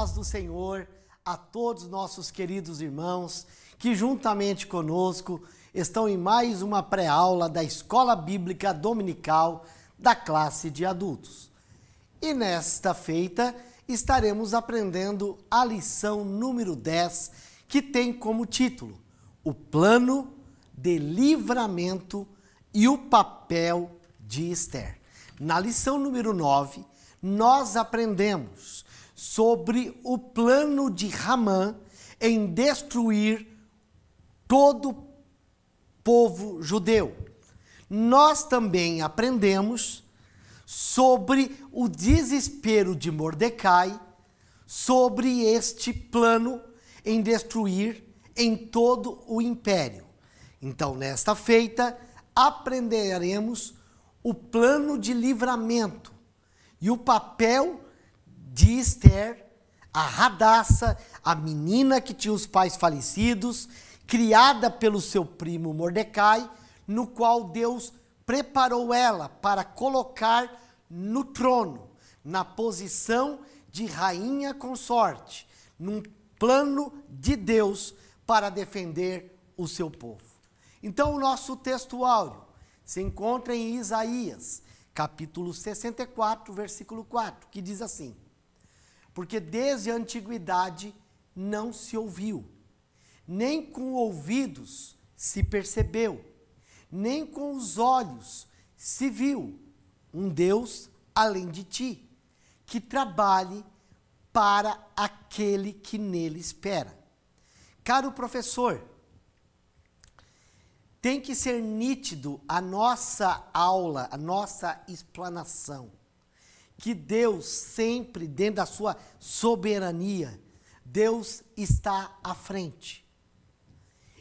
paz do Senhor a todos nossos queridos irmãos que juntamente conosco estão em mais uma pré-aula da Escola Bíblica Dominical da classe de adultos. E nesta feita estaremos aprendendo a lição número 10, que tem como título o plano de livramento e o papel de Esther. Na lição número 9, nós aprendemos sobre o plano de Ramã em destruir todo o povo judeu. Nós também aprendemos sobre o desespero de Mordecai, sobre este plano em destruir em todo o império. Então, nesta feita, aprenderemos o plano de livramento e o papel de Esther, a Hadassah, a menina que tinha os pais falecidos, criada pelo seu primo Mordecai, no qual Deus preparou ela para colocar no trono, na posição de rainha consorte, num plano de Deus para defender o seu povo. Então, o nosso texto áureo se encontra em Isaías, capítulo 64, versículo 4, que diz assim: porque desde a antiguidade não se ouviu, nem com ouvidos se percebeu, nem com os olhos se viu um Deus além de ti, que trabalhe para aquele que nele espera. Caro professor, tem que ser nítido a nossa aula, a nossa explanação, que Deus sempre, dentro da sua soberania, Deus está à frente.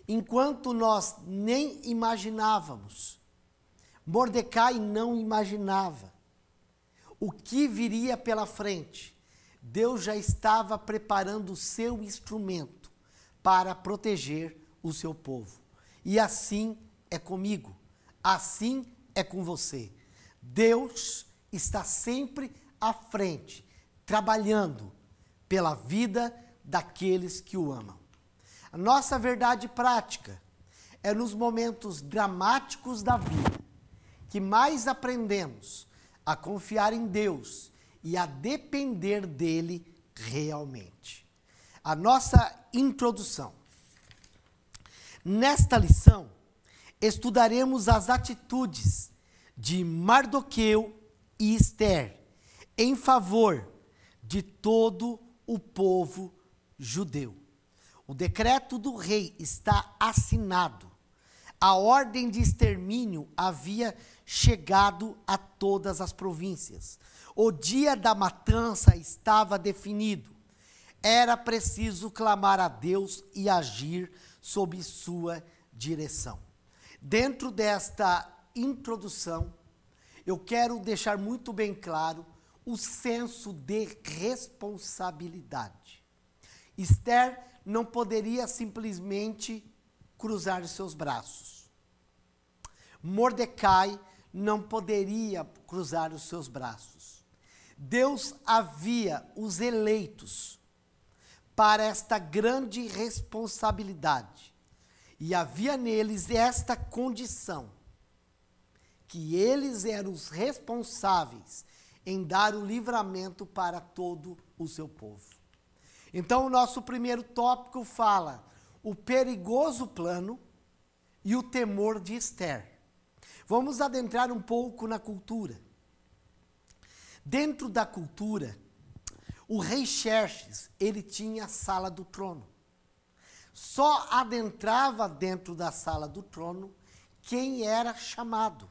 Enquanto nós nem imaginávamos, Mordecai não imaginava o que viria pela frente, Deus já estava preparando o seu instrumento para proteger o seu povo. E assim é comigo, assim é com você. Deus está sempre à frente, trabalhando pela vida daqueles que o amam. A nossa verdade prática é nos momentos dramáticos da vida que mais aprendemos a confiar em Deus e a depender dele realmente. A nossa introdução. Nesta lição, estudaremos as atitudes de Mardoqueu e Esther em favor de todo o povo judeu. O decreto do rei está assinado. A ordem de extermínio havia chegado a todas as províncias. O dia da matança estava definido. Era preciso clamar a Deus e agir sob sua direção. Dentro desta introdução, eu quero deixar muito bem claro o senso de responsabilidade. Esther não poderia simplesmente cruzar os seus braços. Mordecai não poderia cruzar os seus braços. Deus havia os eleitos para esta grande responsabilidade. E havia neles esta condição, que eles eram os responsáveis em dar o livramento para todo o seu povo. Então, o nosso primeiro tópico fala o perigoso plano e o temor de Esther. Vamos adentrar um pouco na cultura. Dentro da cultura, o rei Xerxes, ele tinha a sala do trono. Só adentrava dentro da sala do trono quem era chamado.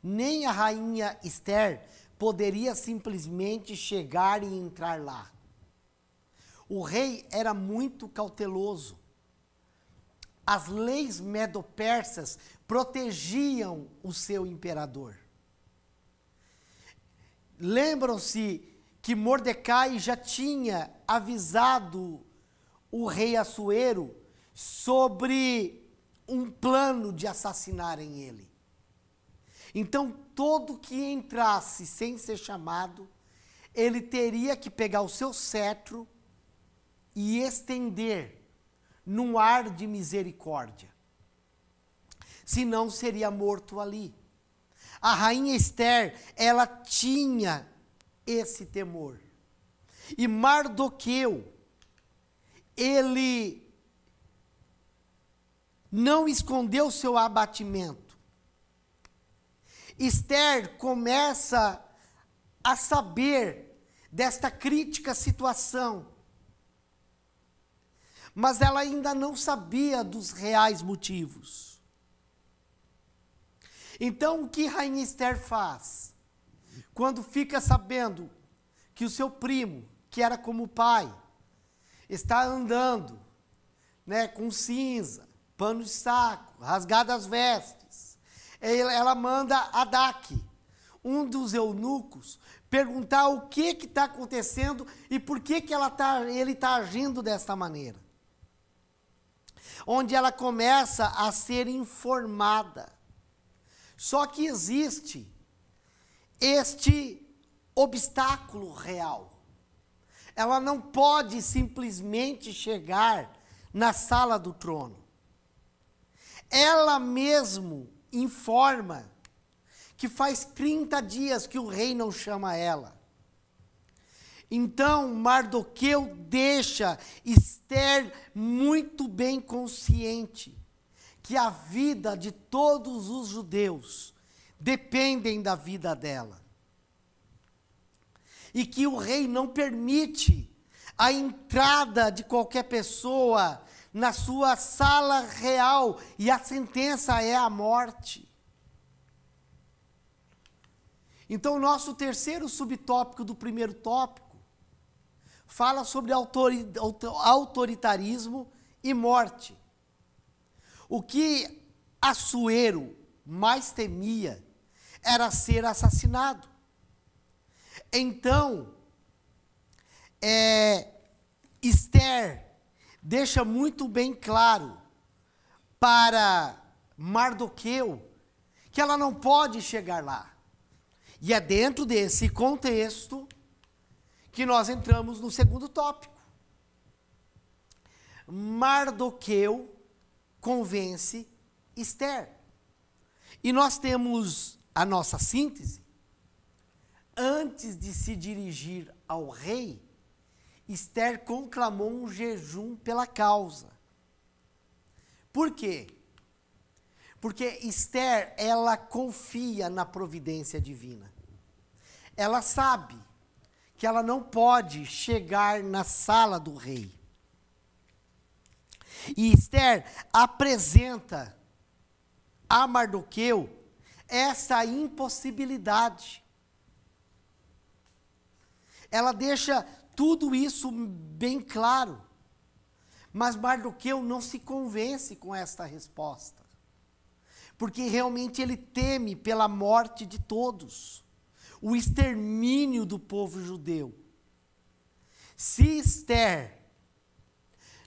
Nem a rainha Esther poderia simplesmente chegar e entrar lá. O rei era muito cauteloso. As leis medo-persas protegiam o seu imperador. Lembram-se que Mordecai já tinha avisado o rei Assuero sobre um plano de assassinarem ele. Então, todo que entrasse sem ser chamado ele teria que pegar o seu cetro e estender num ar de misericórdia. Senão seria morto ali. A rainha Esther, ela tinha esse temor. E Mardoqueu, ele não escondeu seu abatimento. Esther começa a saber desta crítica situação, mas ela ainda não sabia dos reais motivos. Então, o que rainha Esther faz? Quando fica sabendo que o seu primo, que era como o pai, está andando, né, com cinza, pano de saco, rasgadas as vestes, ela manda Adaque, um dos eunucos, perguntar o que está acontecendo e por que ele está agindo desta maneira. Onde ela começa a ser informada. Só que existe este obstáculo real. Ela não pode simplesmente chegar na sala do trono. Ela mesmo informa que faz 30 dias que o rei não chama ela. Então, Mardoqueu deixa Esther muito bem consciente que a vida de todos os judeus dependem da vida dela. E que o rei não permite a entrada de qualquer pessoa na sua sala real, e a sentença é a morte. Então, o nosso terceiro subtópico do primeiro tópico fala sobre autoritarismo e morte. O que Assuero mais temia era ser assassinado. Então, Esther deixa muito bem claro para Mardoqueu que ela não pode chegar lá. E é dentro desse contexto que nós entramos no segundo tópico. Mardoqueu convence Esther. E nós temos a nossa síntese. Antes de se dirigir ao rei, Esther conclamou um jejum pela causa. Por quê? Porque Esther, ela confia na providência divina. Ela sabe que ela não pode chegar na sala do rei. E Esther apresenta a Mardoqueu essa impossibilidade. Ela deixa tudo isso bem claro. Mas Mardoqueu não se convence com esta resposta. Porque realmente ele teme pela morte de todos. O extermínio do povo judeu. Se Esther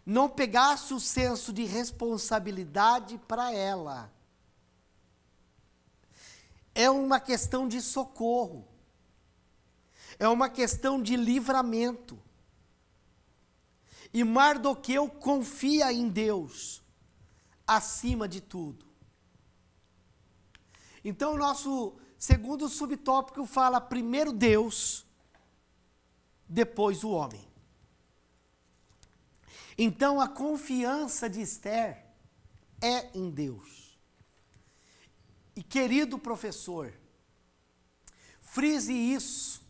não pegasse o senso de responsabilidade para ela, é uma questão de socorro. É uma questão de livramento. E Mardoqueu confia em Deus acima de tudo. Então, o nosso segundo subtópico fala primeiro Deus, depois o homem. Então, a confiança de Esther é em Deus. E, querido professor, frise isso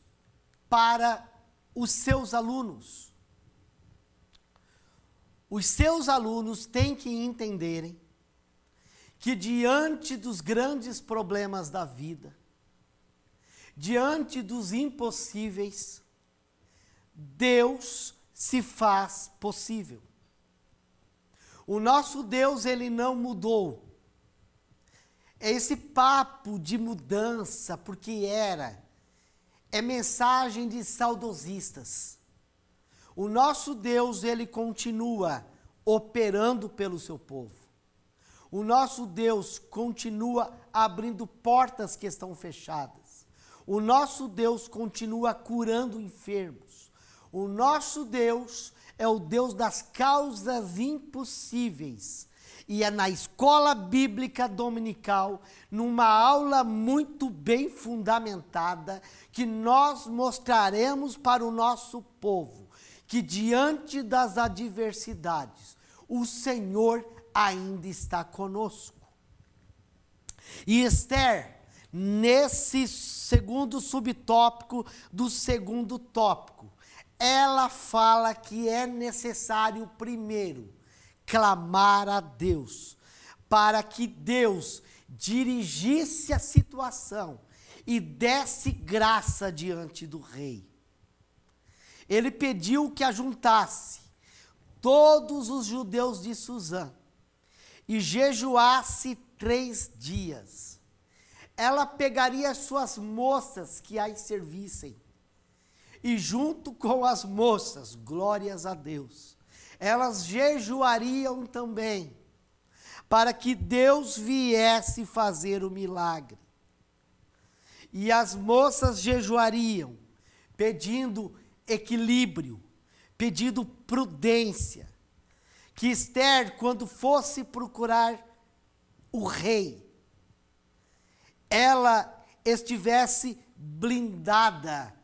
para os seus alunos. Os seus alunos têm que entenderem que diante dos grandes problemas da vida, diante dos impossíveis, Deus se faz possível. O nosso Deus, ele não mudou. Esse papo de mudança, porque é mensagem de saudosistas. O nosso Deus, ele continua operando pelo seu povo. O nosso Deus continua abrindo portas que estão fechadas. O nosso Deus continua curando enfermos. O nosso Deus é o Deus das causas impossíveis. E é na escola bíblica dominical, numa aula muito bem fundamentada, que nós mostraremos para o nosso povo que diante das adversidades, o Senhor ainda está conosco. E Esther, nesse segundo subtópico do segundo tópico, ela fala que é necessário primeiro clamar a Deus, para que Deus dirigisse a situação e desse graça diante do rei. Ele pediu que ajuntasse todos os judeus de Suzã e jejuasse 3 dias. Ela pegaria as suas moças que as servissem, e junto com as moças, glórias a Deus, elas jejuariam também, para que Deus viesse fazer o milagre. E as moças jejuariam, pedindo equilíbrio, pedindo prudência, que Esther, quando fosse procurar o rei, ela estivesse blindada.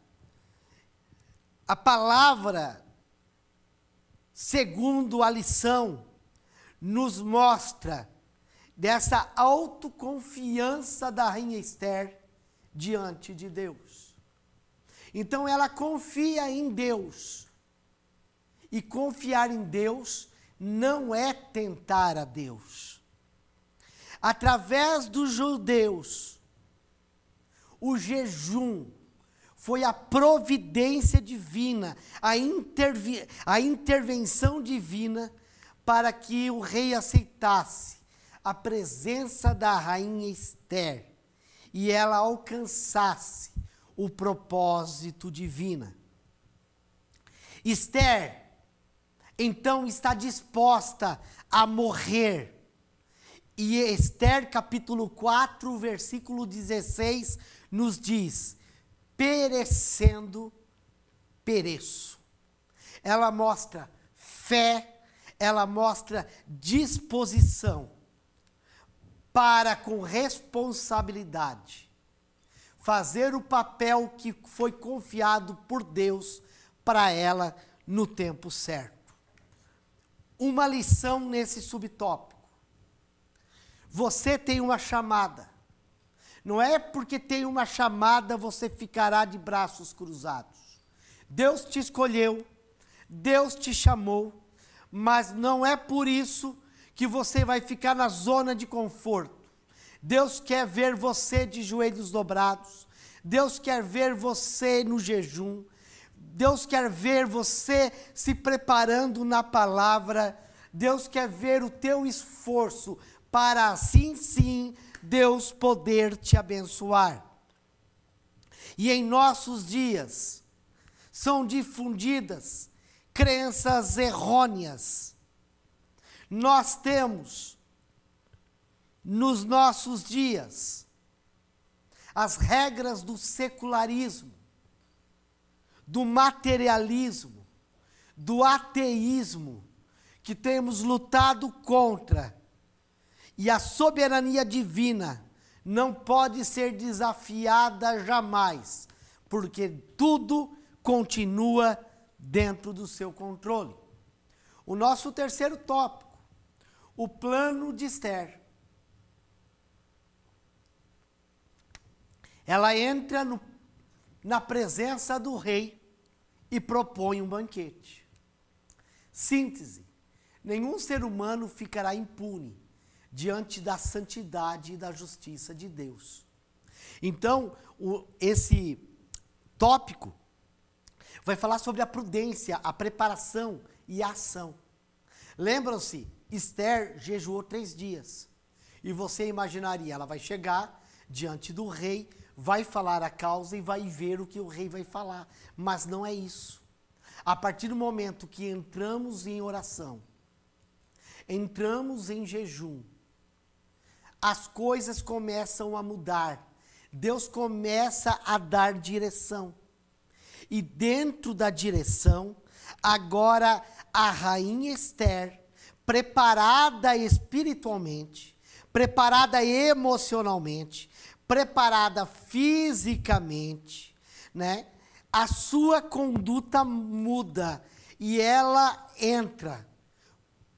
A palavra, segundo a lição, nos mostra dessa autoconfiança da rainha Esther diante de Deus. Então ela confia em Deus. E confiar em Deus não é tentar a Deus. Através dos judeus, o jejum foi a providência divina, a intervenção divina para que o rei aceitasse a presença da rainha Esther e ela alcançasse o propósito divino. Esther, então, está disposta a morrer. E Esther, capítulo 4, versículo 16, nos diz: perecendo, pereço. Ela mostra fé, ela mostra disposição para, com responsabilidade, fazer o papel que foi confiado por Deus para ela no tempo certo. Uma lição nesse subtópico. Você tem uma chamada. Não é porque tem uma chamada você ficará de braços cruzados. Deus te escolheu, Deus te chamou, mas não é por isso que você vai ficar na zona de conforto. Deus quer ver você de joelhos dobrados, Deus quer ver você no jejum, Deus quer ver você se preparando na palavra, Deus quer ver o teu esforço para assim sim Deus poder te abençoar. E em nossos dias são difundidas crenças errôneas. Nós temos nos nossos dias as regras do secularismo, do materialismo, do ateísmo, que temos lutado contra. E a soberania divina não pode ser desafiada jamais, porque tudo continua dentro do seu controle. O nosso terceiro tópico, o plano de Esther. Ela entra na presença do rei e propõe um banquete. Síntese: nenhum ser humano ficará impune diante da santidade e da justiça de Deus. Então, esse tópico vai falar sobre a prudência, a preparação e a ação. Lembram-se, Esther jejuou 3 dias. E você imaginaria, ela vai chegar diante do rei, vai falar a causa e vai ver o que o rei vai falar. Mas não é isso. A partir do momento que entramos em oração, entramos em jejum, as coisas começam a mudar. Deus começa a dar direção. E dentro da direção, agora a rainha Esther, preparada espiritualmente, preparada emocionalmente, preparada fisicamente, né? A sua conduta muda e ela entra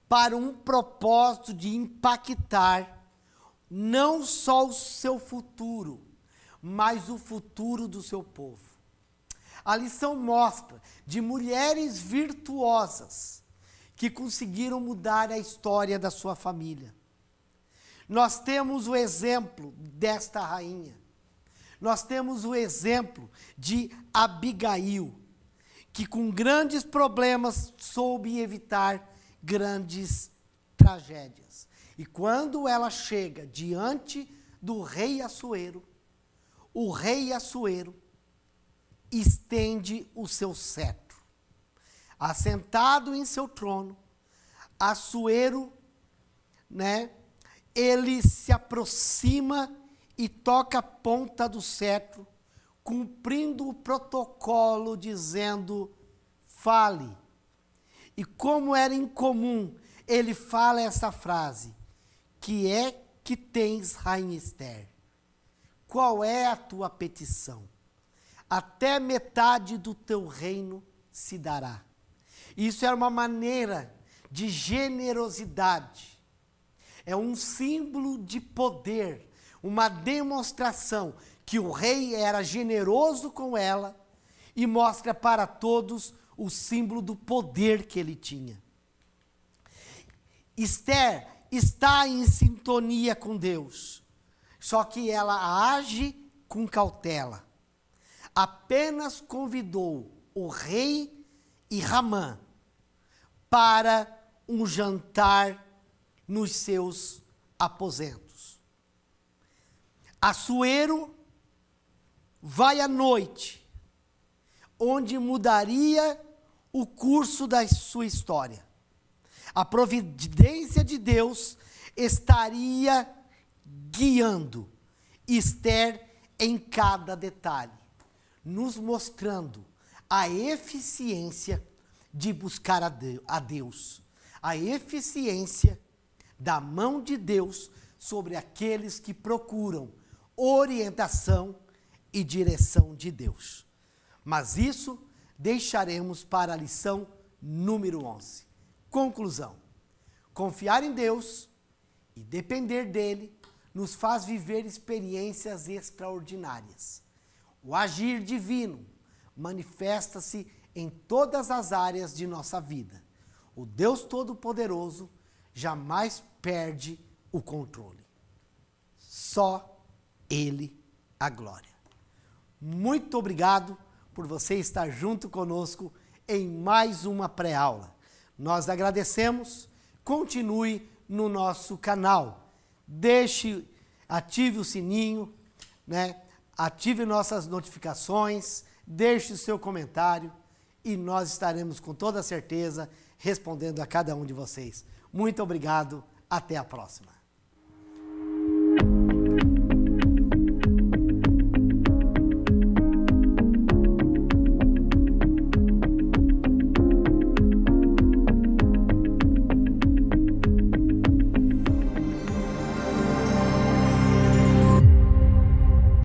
para um propósito de impactar não só o seu futuro, mas o futuro do seu povo. A lição mostra de mulheres virtuosas que conseguiram mudar a história da sua família. Nós temos o exemplo desta rainha. Nós temos o exemplo de Abigail, que com grandes problemas soube evitar grandes tragédias. E quando ela chega diante do rei Assuero, o rei Assuero estende o seu cetro. Assentado em seu trono, Assuero, né, ele se aproxima e toca a ponta do cetro, cumprindo o protocolo, dizendo, fale. E como era incomum, ele fala essa frase, que é que tens, rainha Esther? Qual é a tua petição? Até metade do teu reino se dará. Isso era uma maneira de generosidade. É um símbolo de poder, uma demonstração que o rei era generoso com ela e mostra para todos o símbolo do poder que ele tinha. Esther está em sintonia com Deus, só que ela age com cautela. Apenas convidou o rei e Ramã para um jantar nos seus aposentos. Assuero vai à noite, onde mudaria o curso da sua história. A providência de Deus estaria guiando Esther em cada detalhe, nos mostrando a eficiência de buscar a Deus, a eficiência da mão de Deus sobre aqueles que procuram orientação e direção de Deus. Mas isso deixaremos para a lição número 11. Conclusão: confiar em Deus e depender dele nos faz viver experiências extraordinárias. O agir divino manifesta-se em todas as áreas de nossa vida. O Deus Todo-Poderoso jamais perde o controle. Só Ele a glória. Muito obrigado por você estar junto conosco em mais uma pré-aula. Nós agradecemos. Continue no nosso canal. Ative o sininho, né? Ative nossas notificações, deixe o seu comentário e nós estaremos com toda certeza respondendo a cada um de vocês. Muito obrigado, até a próxima.